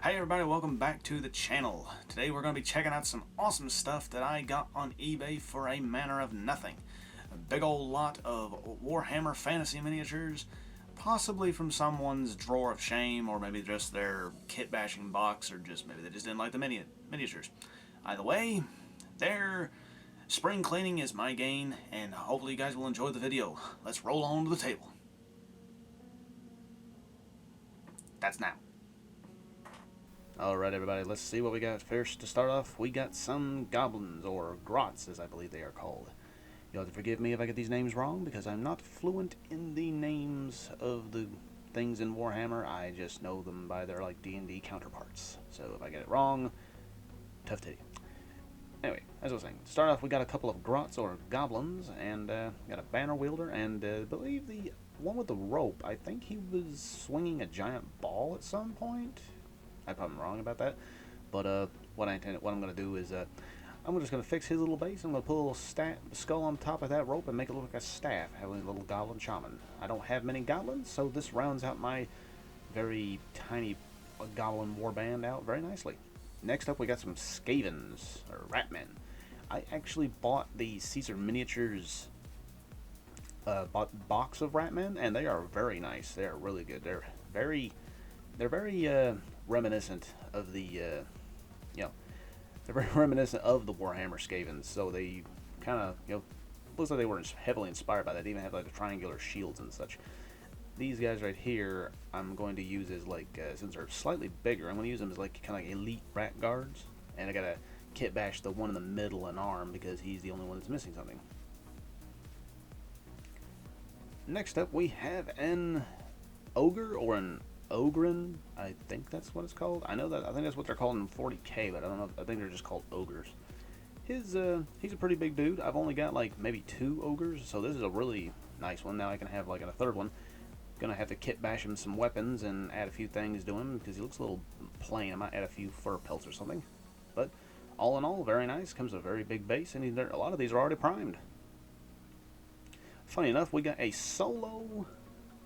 Hey everybody, welcome back to the channel. Today we're going to be checking out some awesome stuff that I got on eBay for a manner of nothing. A big old lot of Warhammer Fantasy miniatures, possibly from someone's drawer of shame, or maybe just their kit bashing box, or just maybe they just didn't like the miniatures. Either way, their spring cleaning is my gain, and hopefully you guys will enjoy the video. Let's roll on to the table. That's now. Alright everybody, let's see what we got first. To start off, we got some goblins, or grots as I believe they are called. You'll have to forgive me if I get these names wrong, because I'm not fluent in the names of the things in Warhammer. I just know them by their like D&D counterparts. So if I get it wrong, tough titty. Anyway, as I was saying, to start off we got a couple of grots, or goblins, and got a banner wielder, and I believe the one with the rope, I think he was swinging a giant ball at some point. I'm probably wrong about that, but what I'm going to do is I'm just going to fix his little base. I'm going to put a little skull on top of that rope and make it look like a staff, having a little goblin shaman. I don't have many goblins, so this rounds out my very tiny goblin warband out very nicely. Next up, we got some Skavens, or Ratmen. I actually bought the Caesar Miniatures box of Ratmen, and they are very nice. They are really good. They're very reminiscent of the, they're very reminiscent of the Warhammer Skavens. So they kind of, looks like they were heavily inspired by that. They even have like the triangular shields and such. These guys right here, I'm going to use as like, since they're slightly bigger, I'm going to use them as like kind of like elite rat guards. And I gotta kit bash the one in the middle and arm because he's the only one that's missing something. Next up, we have an ogre, or an Ogren, I think that's what it's called. I think that's what they're called in 40k, but I don't know. I think they're just called ogres. He's a pretty big dude. I've only got like maybe 2 ogres, so this is a really nice one. Now I can have like a third one. Gonna have to kit bash him some weapons and add a few things to him because he looks a little plain. I might add a few fur pelts or something. But all in all, very nice. Comes with a very big base, and a lot of these are already primed. Funny enough, we got a solo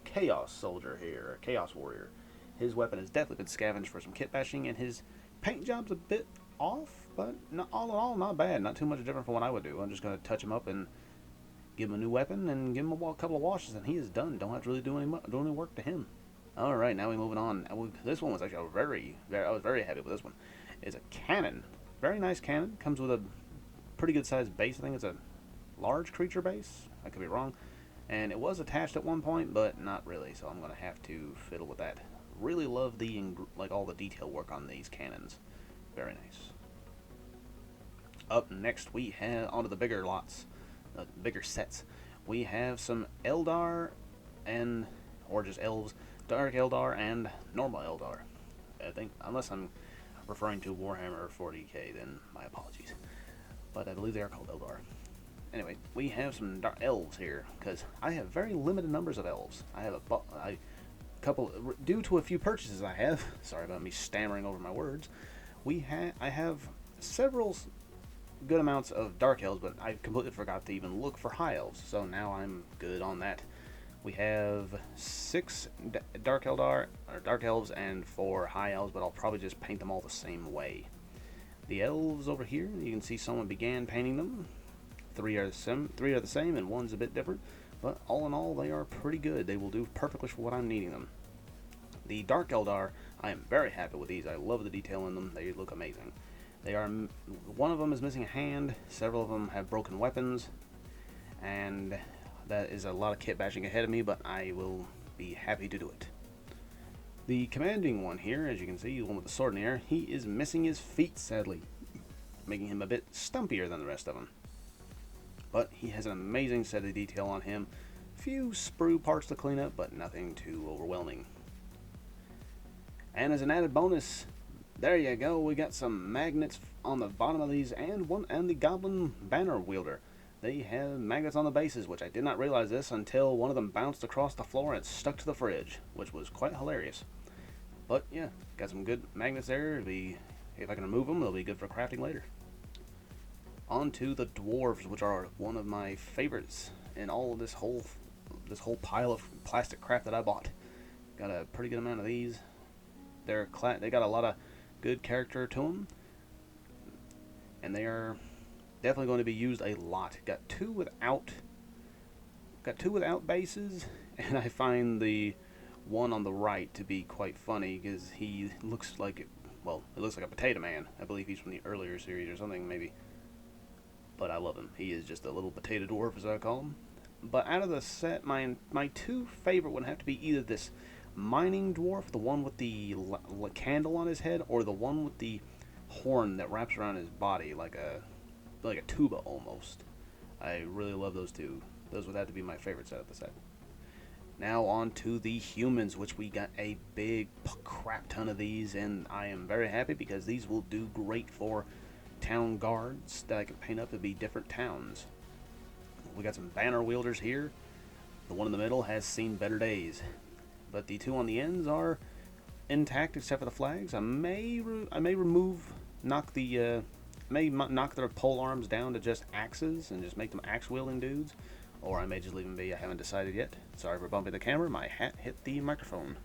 Chaos Soldier here, a Chaos Warrior. His weapon has definitely been scavenged for some kit bashing, and his paint job's a bit off, but all in all, not bad. Not too much different from what I would do. I'm just going to touch him up and give him a new weapon and give him a couple of washes, and he is done. Don't have to really do any work to him. Alright, now we're moving on. This one was actually I was very happy with this one. It's a cannon. Very nice cannon. Comes with a pretty good sized base. I think it's a large creature base. I could be wrong. And it was attached at one point, but not really, so I'm going to have to fiddle with that. Really love all the detail work on these cannons. Very nice. Up next, we have onto the bigger lots, bigger sets. We have some Eldar or just elves, Dark Eldar and normal Eldar. I think, unless I'm referring to Warhammer 40k, then my apologies. But I believe they are called Eldar. Anyway, we have some elves here, because I have very limited numbers of elves. I have a couple, due to a few purchases I have. Sorry about me stammering over my words. I have several good amounts of dark elves, but I completely forgot to even look for high elves. So now I'm good on that. We have 6 dark elves and 4 high elves, but I'll probably just paint them all the same way. The elves over here, you can see someone began painting them. 3 are the same, and 1's a bit different. But all in all, they are pretty good. They will do perfectly for what I'm needing them. The Dark Eldar, I am very happy with these. I love the detail in them. They look amazing. One of them is missing a hand. Several of them have broken weapons. And that is a lot of kit bashing ahead of me, but I will be happy to do it. The commanding one here, as you can see, the one with the sword in the air, he is missing his feet, sadly, making him a bit stumpier than the rest of them. But he has an amazing set of detail on him. Few sprue parts to clean up, but nothing too overwhelming. And as an added bonus, there you go, we got some magnets on the bottom of these, and the Goblin Banner Wielder. They have magnets on the bases, which I did not realize this until one of them bounced across the floor and it stuck to the fridge, which was quite hilarious. But yeah, got some good magnets there. If I can remove them, they'll be good for crafting later. On to the dwarves, which are one of my favorites in all of this whole pile of plastic crap that I bought. Got a pretty good amount of these. they got a lot of good character to them, and they are definitely going to be used a lot. Got two without bases, and I find the one on the right to be quite funny because he looks like it looks like a potato man. I believe he's from the earlier series or something maybe. But I love him. He is just a little potato dwarf, as I call him. But out of the set, my two favorite would have to be either this mining dwarf, the one with the candle on his head, or the one with the horn that wraps around his body like a tuba almost. I really love those two. Those would have to be my favorites out of the set. Now on to the humans, which we got a big crap ton of these, and I am very happy because these will do great for town guards that I can paint up to be different towns. We got some banner wielders here. The one in the middle has seen better days, but the two on the ends are intact except for the flags. I may knock their pole arms down to just axes and just make them axe wielding dudes. Or I may just leave them be. I haven't decided yet. Sorry for bumping the camera. My hat hit the microphone.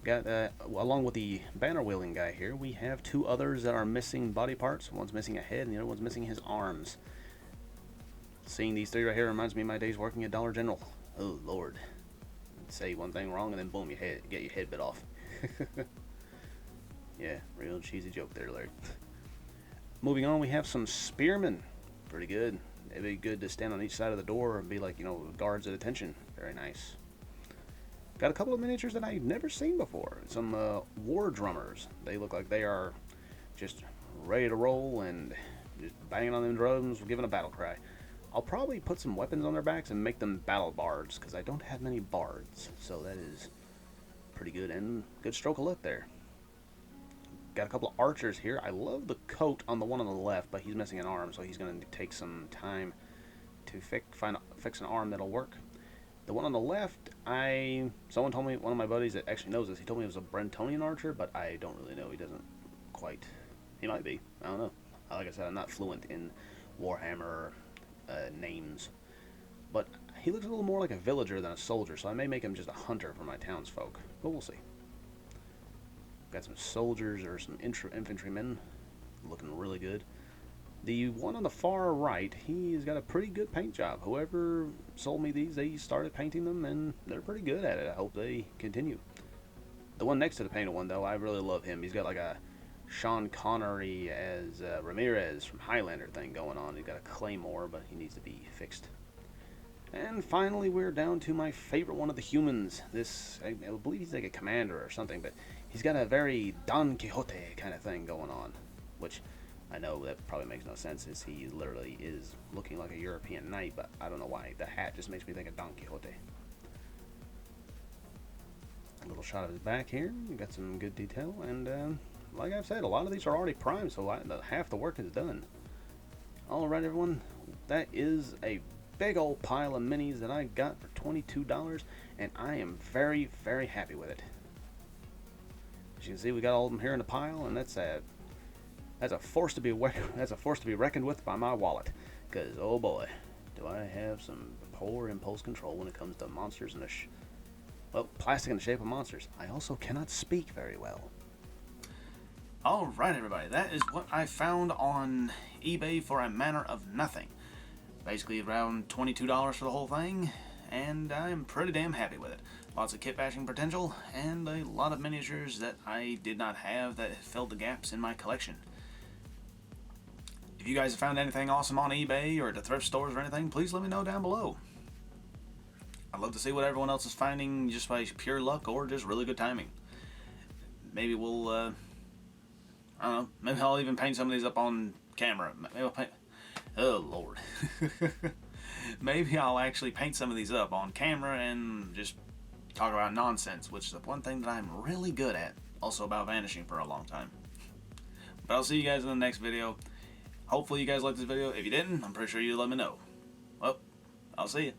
Got along with the banner wielding guy here, we have two others that are missing body parts. One's missing a head, and the other one's missing his arms. Seeing these three right here reminds me of my days working at Dollar General. Oh Lord! Say one thing wrong, and then boom, get your head bit off. Yeah, real cheesy joke there, Larry. Moving on, we have some spearmen. Pretty good. It'd be good to stand on each side of the door and be like, guards at attention. Very nice. Got a couple of miniatures that I've never seen before. Some war drummers. They look like they are just ready to roll and just banging on them drums, giving a battle cry. I'll probably put some weapons on their backs and make them battle bards, because I don't have many bards. So that is pretty good, and good stroke of luck there. Got a couple of archers here. I love the coat on the one on the left, but he's missing an arm, so he's going to take some time to fix an arm that'll work. The one on the left, someone told me, one of my buddies that actually knows this, he told me it was a Brentonian archer, but I don't really know. He doesn't quite. He might be. I don't know. Like I said, I'm not fluent in Warhammer names, but he looks a little more like a villager than a soldier, so I may make him just a hunter for my townsfolk, but we'll see. Got some soldiers or some infantrymen looking really good. The one on the far right, he's got a pretty good paint job. Whoever sold me these, they started painting them, and they're pretty good at it. I hope they continue. The one next to the painted one, though, I really love him. He's got like a Sean Connery as Ramirez from Highlander thing going on. He's got a claymore, but he needs to be fixed. And finally, we're down to my favorite one of the humans. I believe he's like a commander or something, but he's got a very Don Quixote kind of thing going on, which I know that probably makes no sense, as he literally is looking like a European knight, but I don't know why. The hat just makes me think of Don Quixote. A little shot of his back here. You got some good detail, and like I've said, a lot of these are already primed, so half the work is done. Alright, everyone, that is a big old pile of minis that I got for $22, and I am very, very happy with it. As you can see, we got all of them here in a pile, and that's a force to be reckoned with by my wallet. Because oh boy, do I have some poor impulse control when it comes to monsters and plastic in the shape of monsters. I also cannot speak very well. Alright, everybody, that is what I found on eBay for a matter of nothing. Basically around $22 for the whole thing, and I'm pretty damn happy with it. Lots of kit bashing potential, and a lot of miniatures that I did not have that filled the gaps in my collection. If you guys have found anything awesome on eBay or at the thrift stores or anything, please let me know down below. I'd love to see what everyone else is finding just by pure luck or just really good timing. Maybe we'll, I don't know, maybe I'll even paint some of these up on camera. Maybe I'll paint... Oh, Lord. Maybe I'll actually paint some of these up on camera and just talk about nonsense, which is the one thing that I'm really good at. Also about vanishing for a long time. But I'll see you guys in the next video. Hopefully you guys liked this video. If you didn't, I'm pretty sure you'd let me know. Well, I'll see you.